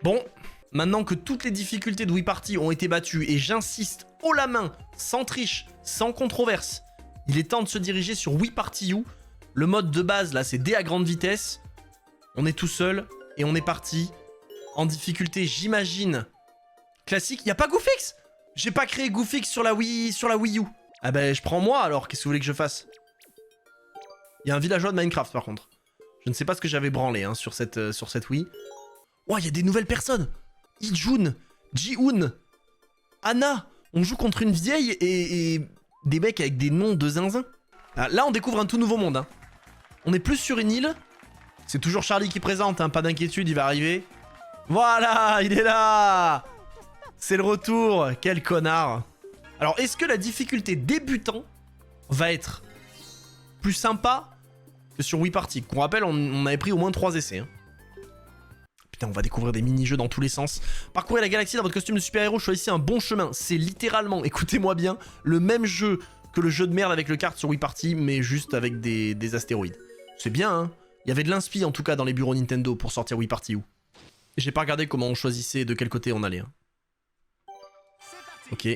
Bon, maintenant que toutes les difficultés de Wii Party ont été battues, et j'insiste haut la main, sans triche, sans controverse, il est temps de se diriger sur Wii Party U. Le mode de base, là, c'est D à grande vitesse. On est tout seul, et on est parti. En difficulté, j'imagine, classique. Y a pas Goofix? J'ai pas créé Goofix sur la Wii U. Ah ben, je prends moi, alors. Qu'est-ce que vous voulez que je fasse? Il y a un villageois de Minecraft, par contre. Je ne sais pas ce que j'avais branlé hein, sur cette Wii. Oh, il y a des nouvelles personnes. Ijun, Ji-hoon, Anna. On joue contre une vieille et des mecs avec des noms de zinzin. Ah, là, on découvre un tout nouveau monde. Hein. On est plus sur une île. C'est toujours Charlie qui présente, hein, pas d'inquiétude, il va arriver. Voilà, il est là. C'est le retour. Quel connard. Alors, est-ce que la difficulté débutant va être plus sympa que sur Wii Party? Qu'on rappelle, on avait pris au moins 3 essais. Hein. Putain, on va découvrir des mini-jeux dans tous les sens. Parcourez la galaxie dans votre costume de super-héros, choisissez un bon chemin. C'est littéralement, écoutez-moi bien, le même jeu que le jeu de merde avec le kart sur Wii Party, mais juste avec des astéroïdes. C'est bien, hein. Il y avait de l'inspi, en tout cas, dans les bureaux Nintendo pour sortir Wii Party U. J'ai pas regardé comment on choisissait de quel côté on allait. Hein. Ok.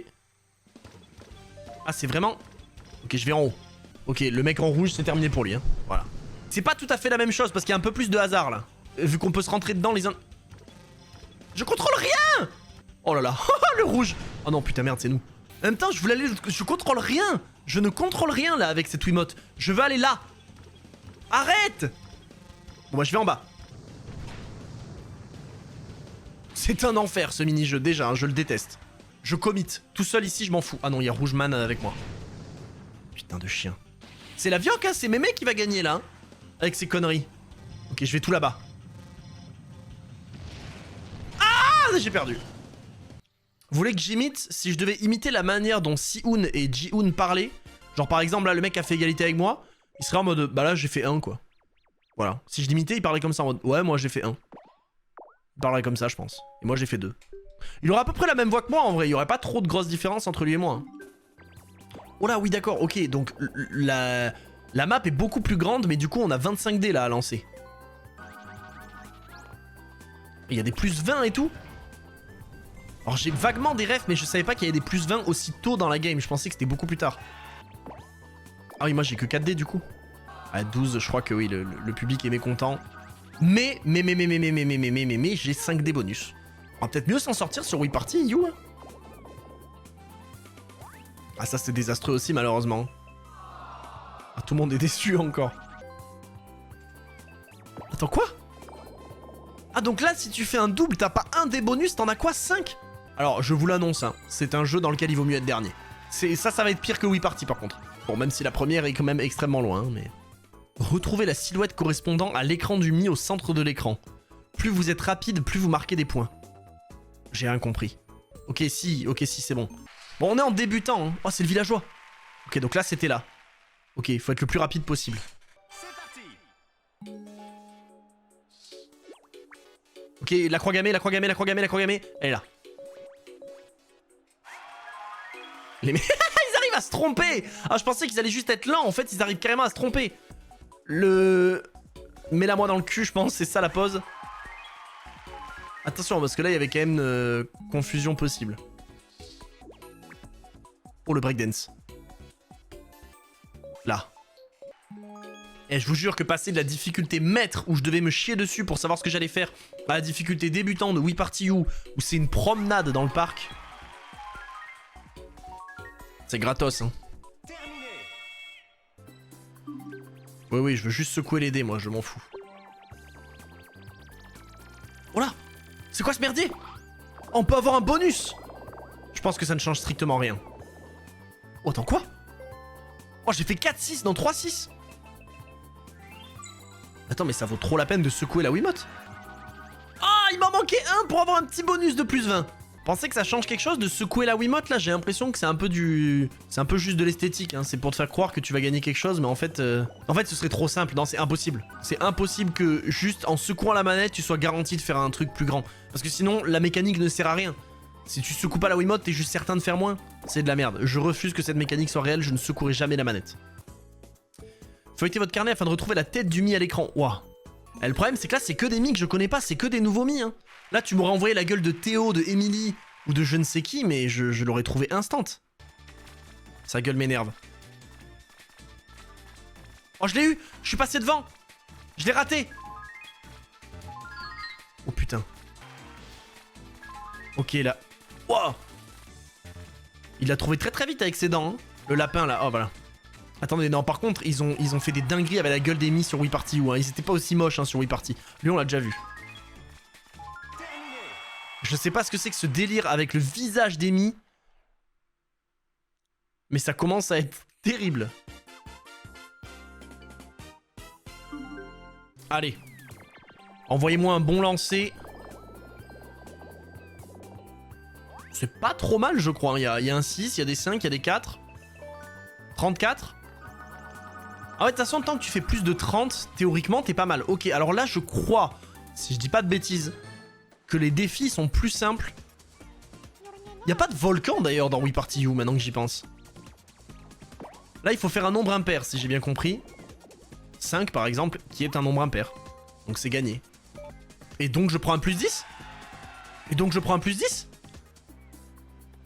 Ah, c'est vraiment... Ok, je vais en haut. Ok, le mec en rouge, c'est terminé pour lui. Hein. Voilà. C'est pas tout à fait la même chose, parce qu'il y a un peu plus de hasard, là. Vu qu'on peut se rentrer dedans les uns... Je contrôle rien. Oh là là, le rouge. Oh non, putain, merde, c'est nous. En même temps, je voulais aller... Je contrôle rien. Je ne contrôle rien, là, avec cette Wiimote. Je veux aller là. Arrête. Bon, bah, je vais en bas. C'est un enfer, ce mini-jeu, déjà, hein, je le déteste. Je commit. Tout seul ici, je m'en fous. Ah non, il y a Rougeman avec moi. Putain de chien. C'est la Vioque, hein, c'est Mémé qui va gagner, là. Hein, avec ses conneries. Ok, je vais tout là-bas. Ah, j'ai perdu. Vous voulez que j'imite? Si je devais imiter la manière dont Si-hoon et Ji-hoon parlaient, genre par exemple, là, le mec a fait égalité avec moi, il serait en mode, bah là, j'ai fait 1, quoi. Voilà. Si je l'imitais, il parlait comme ça en mode, ouais, moi, j'ai fait 1. Il parlerait comme ça, je pense. Et moi, j'ai fait 2. Il aurait à peu près la même voix que moi, en vrai. Il y aurait pas trop de grosses différences entre lui et moi. Hein. Oh là, oui, d'accord. Ok, donc la map est beaucoup plus grande, mais du coup, on a 25 dés là à lancer. Il y a des plus 20 et tout. Alors, j'ai vaguement des refs, mais je savais pas qu'il y avait des plus 20 aussi tôt dans la game. Je pensais que c'était beaucoup plus tard. Ah oui, moi, j'ai que 4 dés du coup. À 12, je crois que oui, le public est mécontent. Mais, j'ai 5 dés bonus. On va peut-être mieux s'en sortir sur Wii Party, you. Ah, ça, c'est désastreux aussi, malheureusement. Ah, tout le monde est déçu encore. Attends, quoi? Ah, donc là, si tu fais un double, t'as pas un des bonus, t'en as quoi? 5? Alors, je vous l'annonce, hein, c'est un jeu dans lequel il vaut mieux être dernier. Ça va être pire que Wii Party, par contre. Bon, même si la première est quand même extrêmement loin, hein, mais... Retrouvez la silhouette correspondant à l'écran du Mi au centre de l'écran. Plus vous êtes rapide, plus vous marquez des points. J'ai rien compris. Ok, si, c'est bon. Bon, on est en débutant. Hein. Oh, c'est le villageois. Ok, donc là, c'était là. Ok, il faut être le plus rapide possible. Ok, la croix gammée, elle est là. Les mecs, ils arrivent à se tromper. Ah, je pensais qu'ils allaient juste être lents. En fait, ils arrivent carrément à se tromper. Mets-la moi dans le cul, je pense, c'est ça la pose. Attention, parce que là, il y avait quand même une confusion possible. Oh, le breakdance. Là. Et je vous jure que passer de la difficulté maître, où je devais me chier dessus pour savoir ce que j'allais faire, à la difficulté débutant de Wii Party U, où c'est une promenade dans le parc. C'est gratos, hein. Oui, je veux juste secouer les dés, moi, je m'en fous. Oh là! C'est quoi ce merdier? On peut avoir un bonus! Je pense que ça ne change strictement rien. Oh, attends, quoi? Oh, j'ai fait 4-6 dans 3-6! Attends, mais ça vaut trop la peine de secouer la Wiimote. Ah, il m'en manquait un pour avoir un petit bonus de plus 20. Pensez que ça change quelque chose de secouer la Wiimote là? J'ai l'impression que c'est un peu c'est un peu juste de l'esthétique, hein. C'est pour te faire croire que tu vas gagner quelque chose, mais en fait ce serait trop simple. Non, c'est impossible. C'est impossible que juste en secouant la manette, tu sois garanti de faire un truc plus grand. Parce que sinon, la mécanique ne sert à rien. Si tu secoues pas la Wiimote, t'es juste certain de faire moins. C'est de la merde. Je refuse que cette mécanique soit réelle, je ne secouerai jamais la manette. Feuilletez votre carnet afin de retrouver la tête du Mi à l'écran. Ouah. Et le problème, c'est que là, c'est que des mi que je connais pas, c'est que des nouveaux mi. Hein. Là, tu m'aurais envoyé la gueule de Théo, de Emily ou de je ne sais qui, mais je l'aurais trouvé instant. Sa gueule m'énerve. Oh, je l'ai eu! Je suis passé devant! Je l'ai raté! Oh putain. Ok, là. Wow! Il l'a trouvé très très vite avec ses dents, hein. Le lapin là, oh voilà. Attendez, non, par contre, ils ont fait des dingueries avec la gueule d'Amy sur Wii Party. Hein. Ils étaient pas aussi moches hein, sur Wii Party. Lui, on l'a déjà vu. Je sais pas ce que c'est que ce délire avec le visage d'Amy. Mais ça commence à être terrible. Allez. Envoyez-moi un bon lancer. C'est pas trop mal, je crois. Il y a un 6, il y a des 5, il y a des 4. 34. Ah ouais, de toute façon, tant que tu fais plus de 30, théoriquement, t'es pas mal. Ok, alors là, je crois, si je dis pas de bêtises, que les défis sont plus simples. Y a pas de volcan, d'ailleurs, dans Wii Party U, maintenant que j'y pense. Là, il faut faire un nombre impair, si j'ai bien compris. 5, par exemple, qui est un nombre impair. Donc c'est gagné. Et donc, je prends un plus 10 ? Et donc, je prends un plus 10 ?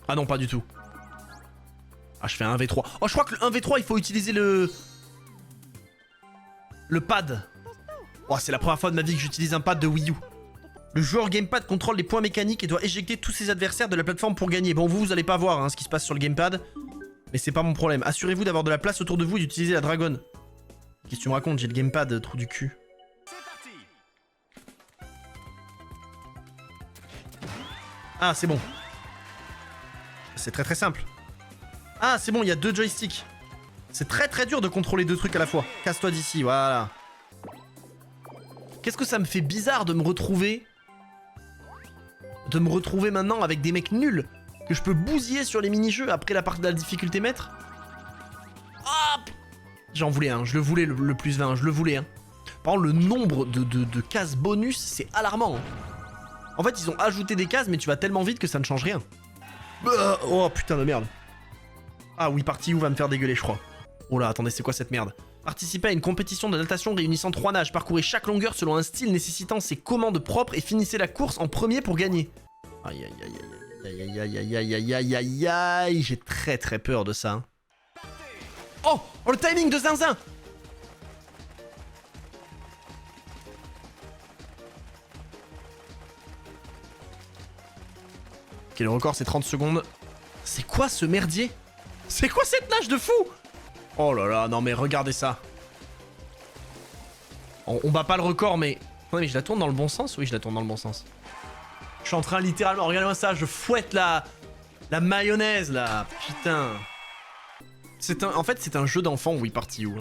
Ah non, pas du tout. Ah, je fais un 1v3. Oh, je crois que le 1v3, il faut utiliser le pad. Oh, c'est la première fois de ma vie que j'utilise un pad de Wii U. Le joueur gamepad contrôle les points mécaniques et doit éjecter tous ses adversaires de la plateforme pour gagner. Bon, vous allez pas voir hein, ce qui se passe sur le gamepad. Mais c'est pas mon problème. Assurez-vous d'avoir de la place autour de vous et d'utiliser la dragonne. Qu'est-ce que tu me racontes? J'ai le gamepad, trou du cul. Ah, c'est bon. C'est très très simple. Ah, c'est bon, il y a 2 joysticks. C'est très très dur de contrôler 2 trucs à la fois. Casse-toi d'ici, voilà. Qu'est-ce que ça me fait bizarre de me retrouver... maintenant avec des mecs nuls que je peux bousiller sur les mini-jeux après la partie de la difficulté maître. Hop! J'en voulais un, je le voulais le plus 20, je le voulais. Hein. Par contre, le nombre de cases bonus, c'est alarmant. Hein. En fait, ils ont ajouté des cases, mais tu vas tellement vite que ça ne change rien. Oh putain de merde. Ah oui, Party U va me faire dégueuler, je crois. Oh là, attendez, c'est quoi cette merde? Participez à une compétition de natation réunissant 3 nages. Parcourez chaque longueur selon un style nécessitant ses commandes propres et finissez la course en premier pour gagner. Aïe aïe aïe aïe aïe aïe aïe aïe aïe aïe aïe aïe. J'ai très très peur de ça. Oh, le timing de Zinzin. Ok, le record c'est 30 secondes. C'est quoi ce merdier? C'est quoi cette nage de fou? Oh là là, non mais regardez ça. On bat pas le record mais... Attendez, mais je la tourne dans le bon sens? Oui, je la tourne dans le bon sens. Je suis en train littéralement... Regardez-moi ça, je fouette la mayonnaise là. Putain. En fait, c'est un jeu d'enfant, Wii Party U.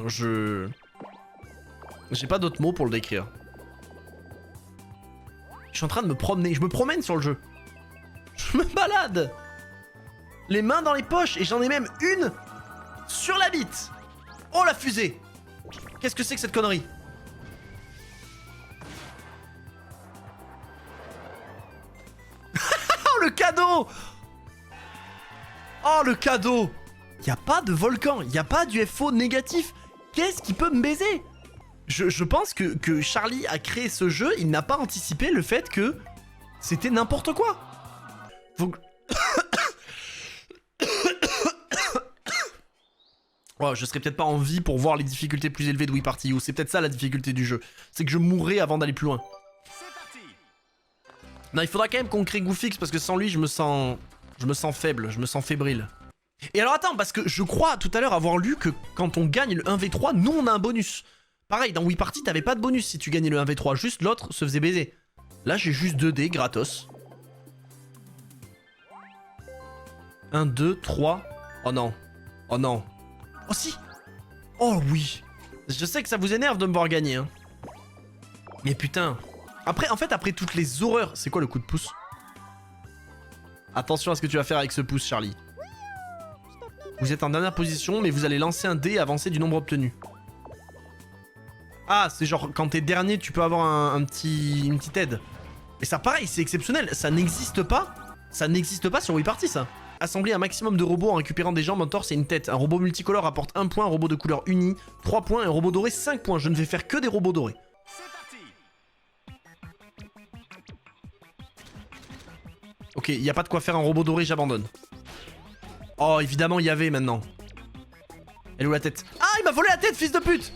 J'ai pas d'autres mots pour le décrire. Je suis en train de me promener. Je me promène sur le jeu. Je me balade. Les mains dans les poches. Et j'en ai même une sur la bite. Oh la fusée. Qu'est-ce que c'est que cette connerie? Oh le cadeau. Oh le cadeau. Y'a pas de volcan, y'a pas d'UFO négatif. Qu'est-ce qui peut me baiser? Je pense que Charlie a créé ce jeu, il n'a pas anticipé le fait que c'était n'importe quoi. Faut... Oh, je serais peut-être pas en vie pour voir les difficultés plus élevées de Wii Party U. C'est peut-être ça la difficulté du jeu. C'est que je mourrai avant d'aller plus loin. Non, il faudra quand même qu'on crée Goofix parce que sans lui, je me sens faible, je me sens fébrile. Et alors attends, parce que je crois tout à l'heure avoir lu que quand on gagne le 1v3, nous on a un bonus. Pareil, dans Wii Party, t'avais pas de bonus si tu gagnais le 1v3, juste l'autre se faisait baiser. Là, j'ai juste 2 dés gratos. 1, 2, 3. Oh non. Oh non. Oh si. Oh oui. Je sais que ça vous énerve de me voir gagner. Hein. Mais putain. Après, en fait, après toutes les horreurs... C'est quoi le coup de pouce? Attention à ce que tu vas faire avec ce pouce, Charlie. Vous êtes en dernière position, mais vous allez lancer un dé et avancer du nombre obtenu. Ah, c'est genre, quand t'es dernier, tu peux avoir une petite aide. Et ça, pareil, c'est exceptionnel. Ça n'existe pas. Ça n'existe pas sur Wii Party, ça. Assembler un maximum de robots en récupérant des jambes, un torse et une tête. Un robot multicolore apporte 1 point, un robot de couleur unie 3 points, et un robot doré 5 points. Je ne vais faire que des robots dorés. Ok, il n'y a pas de quoi faire un robot doré, j'abandonne. Oh, évidemment, il y avait maintenant. Elle est où la tête? Ah, il m'a volé la tête, fils de pute!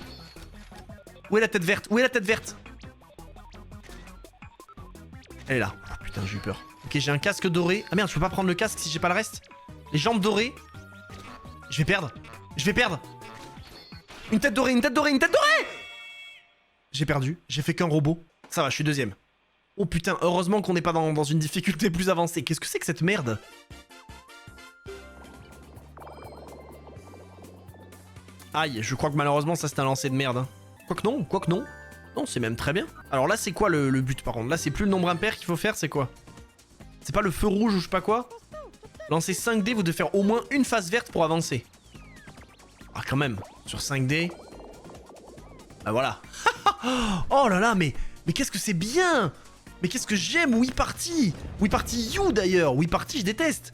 Où est la tête verte? Où est la tête verte? Elle est là. Oh, putain, j'ai eu peur. Ok, j'ai un casque doré. Ah merde, je peux pas prendre le casque si j'ai pas le reste. Les jambes dorées. Je vais perdre. Je vais perdre. Une tête dorée, une tête dorée, une tête dorée! J'ai perdu. J'ai fait qu'un robot. Ça va, je suis deuxième. Oh putain, heureusement qu'on n'est pas dans une difficulté plus avancée. Qu'est-ce que c'est que cette merde? Aïe, je crois que malheureusement ça c'est un lancer de merde. Hein. Quoique non, quoique non. Non, c'est même très bien. Alors là, c'est quoi le but par contre? Là, c'est plus le nombre impair qu'il faut faire, c'est quoi? C'est pas le feu rouge ou je sais pas quoi? Lancer 5 dés, vous devez faire au moins une phase verte pour avancer. Ah quand même, sur 5 dés. Bah voilà. Oh là là, mais qu'est-ce que c'est bien! Mais qu'est-ce que j'aime Wii Party! Wii Party U d'ailleurs! Wii Party, je déteste!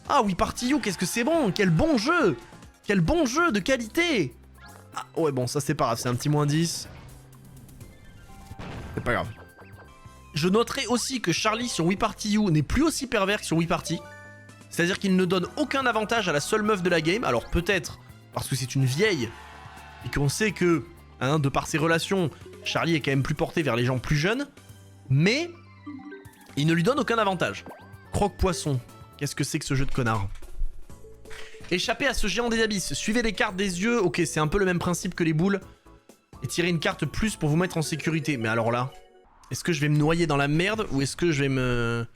Ah, Wii Party U, qu'est-ce que c'est bon! Quel bon jeu! Quel bon jeu de qualité! Ah, ouais, bon, ça c'est pas grave, c'est un petit moins 10. C'est pas grave. Je noterai aussi que Charlie sur Wii Party U n'est plus aussi pervers que sur Wii Party. C'est-à-dire qu'il ne donne aucun avantage à la seule meuf de la game. Alors peut-être parce que c'est une vieille et qu'on sait que, hein, de par ses relations, Charlie est quand même plus porté vers les gens plus jeunes. Mais il ne lui donne aucun avantage. Croque-poisson. Qu'est-ce que c'est que ce jeu de connard? Échapper à ce géant des abysses. Suivez les cartes des yeux. Ok, c'est un peu le même principe que les boules. Et tirez une carte plus pour vous mettre en sécurité. Mais alors là, est-ce que je vais me noyer dans la merde ou est-ce que je vais me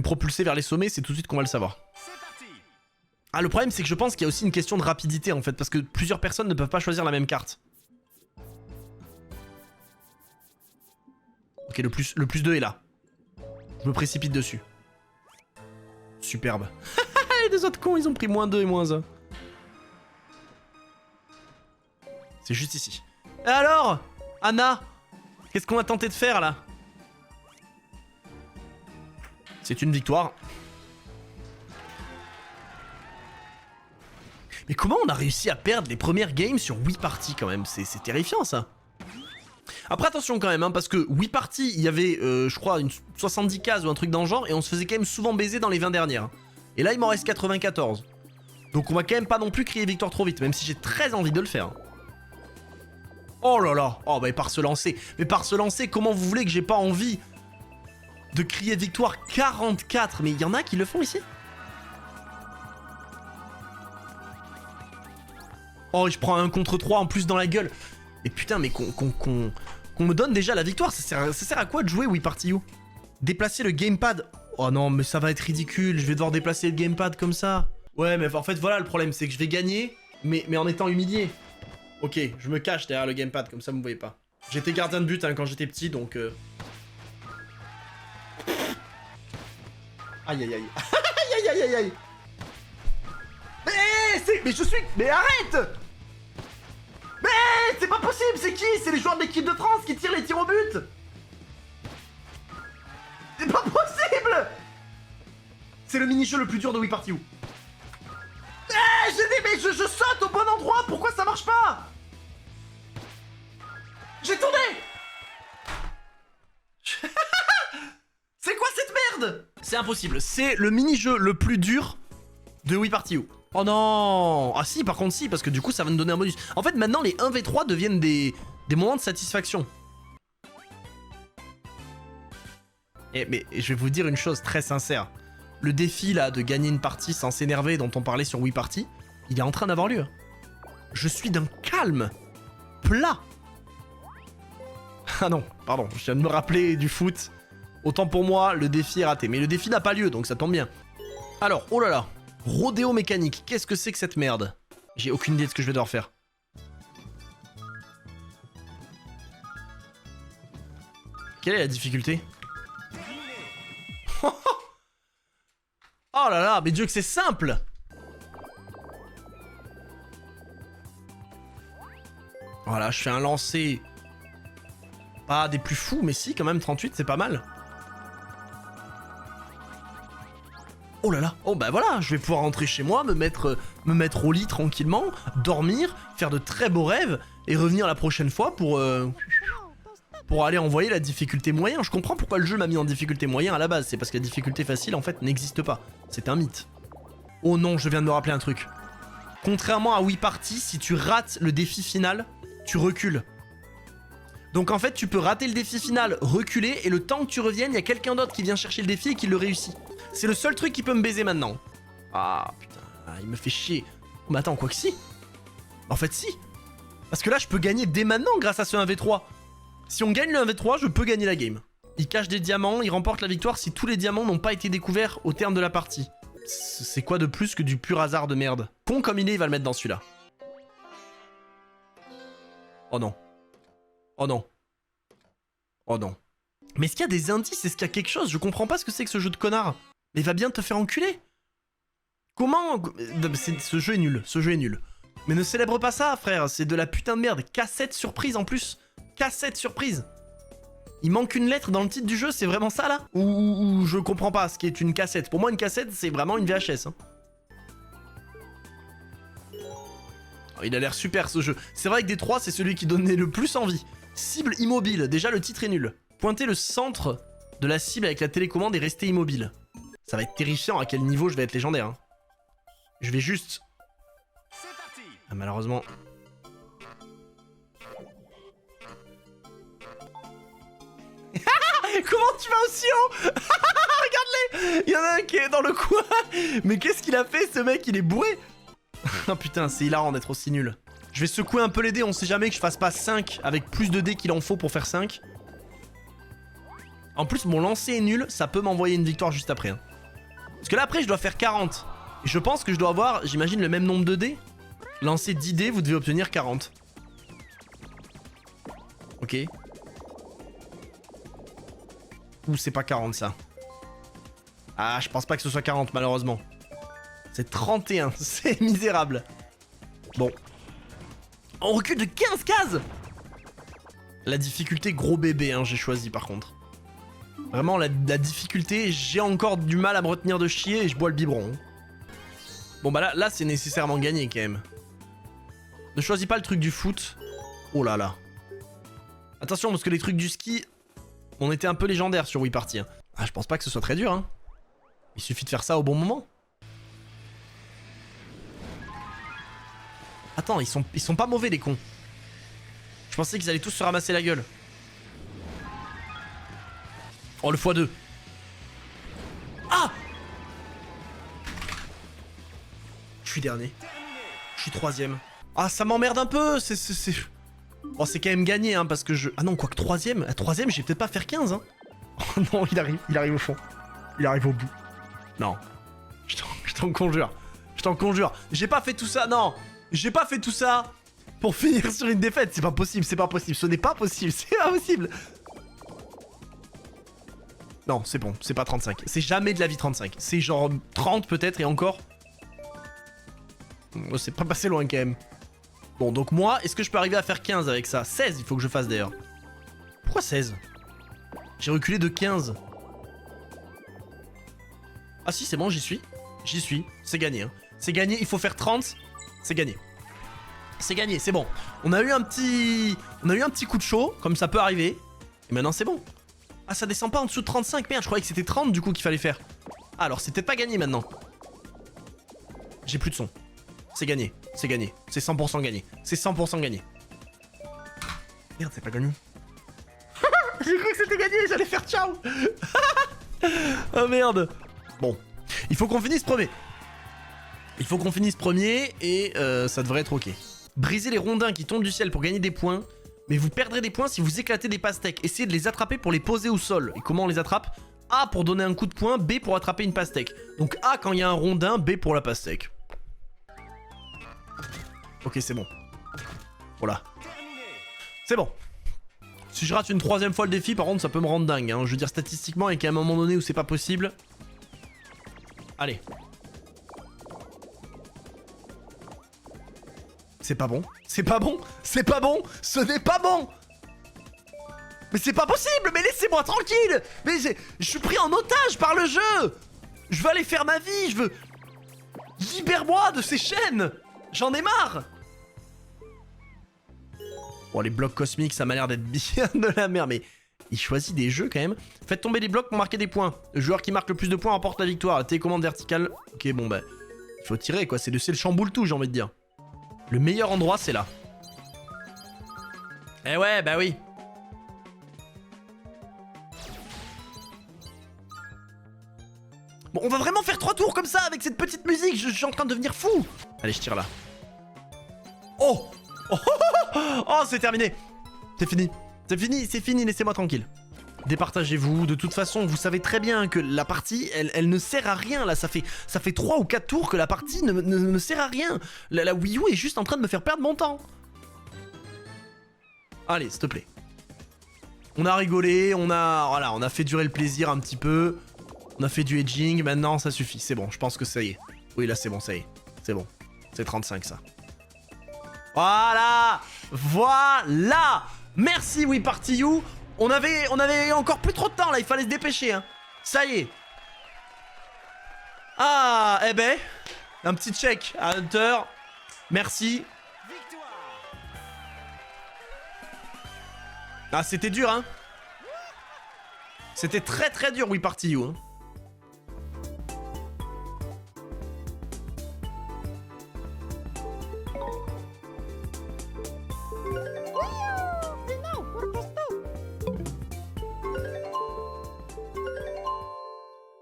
propulser vers les sommets? C'est tout de suite qu'on va le savoir. Ah, le problème c'est que je pense qu'il y a aussi une question de rapidité en fait. Parce que plusieurs personnes ne peuvent pas choisir la même carte. Ok, le plus 2 est là. Je me précipite dessus. Superbe. Les deux autres cons, ils ont pris moins 2 et moins 1. C'est juste ici. Et alors, Anna, qu'est-ce qu'on a tenté de faire là? C'est une victoire. Mais comment on a réussi à perdre les premières games sur Wii Party quand même? C'est terrifiant ça. Après attention quand même, hein, parce que Wii Party, il y avait, je crois, une 70 cases ou un truc dans le genre, et on se faisait quand même souvent baiser dans les 20 dernières. Et là, il m'en reste 94. Donc on va quand même pas non plus crier victoire trop vite, même si j'ai très envie de le faire. Oh là là. Oh bah par se lancer. Mais par se lancer, comment vous voulez que j'ai pas envie de crier victoire 44? Mais il y en a qui le font ici. Oh, je prends un contre 3 en plus dans la gueule. Mais putain, mais qu'on me donne déjà la victoire, ça sert à quoi de jouer Wii Party U? Déplacer le gamepad. Oh non, mais ça va être ridicule, je vais devoir déplacer le gamepad comme ça. Ouais, mais en fait, voilà le problème, c'est que je vais gagner, mais en étant humilié. Ok, je me cache derrière le gamepad, comme ça vous me voyez pas. J'étais gardien de but hein, quand j'étais petit, donc... Aïe aïe aïe. Aïe aïe aïe aïe. Mais je suis... Mais arrête! Mais c'est pas possible, c'est qui? C'est les joueurs de l'équipe de France qui tirent les tirs au but! C'est pas possible! C'est le mini-jeu le plus dur de Wii Party U. Mais je saute au bon endroit, pourquoi ça marche pas? J'ai tourné. C'est quoi cette merde? C'est impossible, c'est le mini-jeu le plus dur de Wii Party U. Oh non! Ah si, par contre si, parce que du coup ça va nous donner un bonus. En fait maintenant les 1v3 deviennent des moments de satisfaction. Mais je vais vous dire une chose très sincère. Le défi là de gagner une partie sans s'énerver dont on parlait sur Wii Party, il est en train d'avoir lieu. Je suis d'un calme plat. Ah non, pardon, je viens de me rappeler du foot. Autant pour moi, le défi est raté. Mais le défi n'a pas lieu, donc ça tombe bien. Alors, oh là là. Rodéo mécanique, qu'est-ce que c'est que cette merde? J'ai aucune idée de ce que je vais devoir faire. Quelle est la difficulté? Oh là là, mais Dieu que c'est simple! Voilà, je fais un lancer. Pas des plus fous, mais si, quand même, 38, c'est pas mal. Oh là là, oh bah voilà, je vais pouvoir rentrer chez moi, me mettre au lit tranquillement, dormir, faire de très beaux rêves, et revenir la prochaine fois pour pour aller envoyer la difficulté moyen. Je comprends pourquoi le jeu m'a mis en difficulté moyen à la base. C'est parce que la difficulté facile, en fait, n'existe pas. C'est un mythe. Oh non, je viens de me rappeler un truc. Contrairement à Wii Party, si tu rates le défi final, tu recules. Donc en fait, tu peux rater le défi final, reculer, et le temps que tu reviennes, il y a quelqu'un d'autre qui vient chercher le défi et qui le réussit. C'est le seul truc qui peut me baiser maintenant. Ah putain, il me fait chier. Oh, mais attends, quoi que si. En fait, si. Parce que là, je peux gagner dès maintenant grâce à ce 1v3. Si on gagne le 1v3, je peux gagner la game. Il cache des diamants, il remporte la victoire si tous les diamants n'ont pas été découverts au terme de la partie. C'est quoi de plus que du pur hasard de merde? Con comme il va le mettre dans celui-là. Oh non. Oh non. Oh non. Mais est-ce qu'il y a des indices? Est-ce qu'il y a quelque chose? Je comprends pas ce que c'est que ce jeu de connard. Mais il va bien te faire enculer. Comment? Ce jeu est nul. Ce jeu est nul. Mais ne célèbre pas ça, frère. C'est de la putain de merde. Cassette surprise en plus. Cassette surprise. Il manque une lettre dans le titre du jeu, c'est vraiment ça là? Ou je comprends pas ce qui est une cassette. Pour moi, une cassette, c'est vraiment une VHS. Hein. Oh, il a l'air super ce jeu. C'est vrai que des trois, c'est celui qui donnait le plus envie. Cible immobile. Déjà, le titre est nul. Pointez le centre de la cible avec la télécommande et restez immobile. Ça va être terrifiant à quel niveau je vais être légendaire. Hein. Je vais juste... Ah, malheureusement... Comment tu vas aussi haut? Regarde-les. Il y en a un qui est dans le coin. Mais qu'est-ce qu'il a fait ce mec? Il est bourré. Oh putain, c'est hilarant d'être aussi nul. Je vais secouer un peu les dés, on sait jamais que je fasse pas 5 avec plus de dés qu'il en faut pour faire 5. En plus, mon lancer est nul, ça peut m'envoyer une victoire juste après. Hein. Parce que là après, je dois faire 40. Et je pense que je dois avoir, j'imagine, le même nombre de dés. Lancer 10 dés, vous devez obtenir 40. Ok. Ou c'est pas 40 ça. Ah, je pense pas que ce soit 40 malheureusement. C'est 31, c'est misérable. Bon. On recule de 15 cases. La difficulté gros bébé, hein, j'ai choisi par contre. Vraiment, la difficulté, j'ai encore du mal à me retenir de chier et je bois le biberon. Bon bah là c'est nécessairement gagné quand même. Ne choisis pas le truc du foot. Oh là là. Attention parce que les trucs du ski... On était un peu légendaire sur Wii Party. Hein. Ah, je pense pas que ce soit très dur. Hein. Il suffit de faire ça au bon moment. Attends, ils sont pas mauvais les cons. Je pensais qu'ils allaient tous se ramasser la gueule. Oh, le x2. Ah! Je suis dernier. Je suis troisième. Ah, ça m'emmerde un peu. Bon, c'est quand même gagné, hein, parce que je... Ah non, quoique troisième. À troisième, j'ai peut-être pas faire 15, hein. Oh non, il arrive au fond. Il arrive au bout. Non. Je t'en conjure. Je t'en conjure. J'ai pas fait tout ça, non. J'ai pas fait tout ça pour finir sur une défaite. C'est pas possible, c'est pas possible. Ce n'est pas possible, c'est pas possible. Non, c'est bon, c'est pas 35. C'est jamais de la vie 35. C'est genre 30 peut-être et encore. C'est pas passé loin quand même. Bon, donc moi, est-ce que je peux arriver à faire 15 avec ça? 16, il faut que je fasse d'ailleurs. Pourquoi 16? J'ai reculé de 15. Ah si, c'est bon, j'y suis. J'y suis. C'est gagné. Hein. C'est gagné, il faut faire 30. C'est gagné. C'est gagné, c'est bon. On a eu un petit coup de chaud, comme ça peut arriver. Et maintenant, c'est bon. Ah, ça descend pas en dessous de 35. Merde, je croyais que c'était 30 du coup qu'il fallait faire. Ah, alors c'est peut-être pas gagné maintenant. J'ai plus de son. C'est gagné. C'est gagné. C'est 100% gagné. C'est 100% gagné. Merde, c'est pas gagné. J'ai cru que c'était gagné, j'allais faire ciao. Oh merde. Bon, il faut qu'on finisse premier. Il faut qu'on finisse premier et ça devrait être ok. Brisez les rondins qui tombent du ciel pour gagner des points. Mais vous perdrez des points si vous éclatez des pastèques. Essayez de les attraper pour les poser au sol. Et comment on les attrape? A pour donner un coup de poing, B pour attraper une pastèque. Donc A quand il y a un rondin, B pour la pastèque. Ok, c'est bon. Voilà. C'est bon. Si je rate une troisième fois le défi, par contre, ça peut me rendre dingue. Hein. Je veux dire, statistiquement, et qu'à un moment donné où c'est pas possible... Allez. C'est pas bon. C'est pas bon. C'est pas bon. Ce n'est pas bon. Mais c'est pas possible. Mais laissez-moi tranquille. Mais je suis pris en otage par le jeu. Je veux aller faire ma vie. Je veux... Libère-moi de ces chaînes. J'en ai marre. Bon, les blocs cosmiques, ça m'a l'air d'être bien de la merde, mais il choisit des jeux quand même. Faites tomber les blocs pour marquer des points. Le joueur qui marque le plus de points remporte la victoire. Télécommande verticale. Ok, bon bah, il faut tirer quoi. C'est le chamboule tout, j'ai envie de dire. Le meilleur endroit, c'est là. Eh ouais, bah oui. Bon, on va vraiment faire 3 tours comme ça avec cette petite musique. Je suis en train de devenir fou. Allez, je tire là. Oh, oh, oh, c'est terminé. C'est fini. C'est fini, c'est fini. Laissez-moi tranquille. Départagez-vous. De toute façon, vous savez très bien que la partie, elle ne sert à rien. Là, ça fait 3 ou 4 tours que la partie ne sert à rien. La Wii U est juste en train de me faire perdre mon temps. Allez, s'il te plaît. On a rigolé, on a fait durer le plaisir un petit peu. On a fait du edging, maintenant ça suffit, c'est bon, je pense que ça y est. Oui, là c'est bon, ça y est. C'est bon. C'est 35 ça. Voilà. Voilà. Merci Wii Party U. On avait encore plus trop de temps là, il fallait se dépêcher. Hein. Ça y est. Ah, eh ben. Un petit check à Hunter. Merci. Ah, c'était dur, hein. C'était très très dur, Wii Party U. Hein.